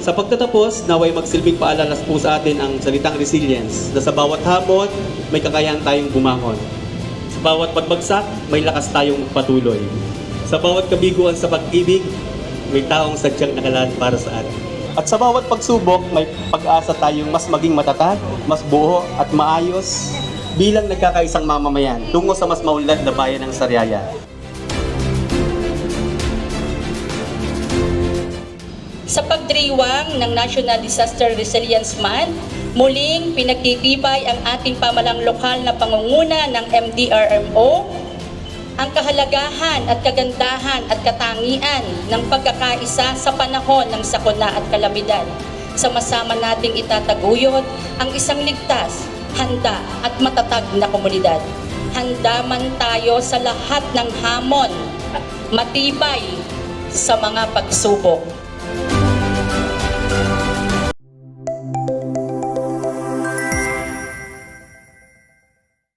Sa pagtatapos, naway magsilbing paalala po sa atin ang salitang resilience na sa bawat hamon, may kakayahan tayong bumangon. Sa bawat pagbagsak, may lakas tayong patuloy. Sa bawat kabiguan sa pag-ibig, may taong sadyang nakalaan para sa atin. At sa bawat pagsubok, may pag-asa tayong mas maging matatag, mas buo at maayos bilang nagkakaisang mamamayan tungo sa mas maunlad na bayan ng Sariaya. Sa pagdiriwang ng National Disaster Resilience Month, muling pinagtitibay ang ating pamalang lokal na pangunguna ng MDRMO, ang kahalagahan at kagandahan at katangian ng pagkakaisa sa panahon ng sakuna at kalamidad. Sama-sama nating itataguyod ang isang ligtas, handa at matatag na komunidad. Handa man tayo sa lahat ng hamon, matibay sa mga pagsubok.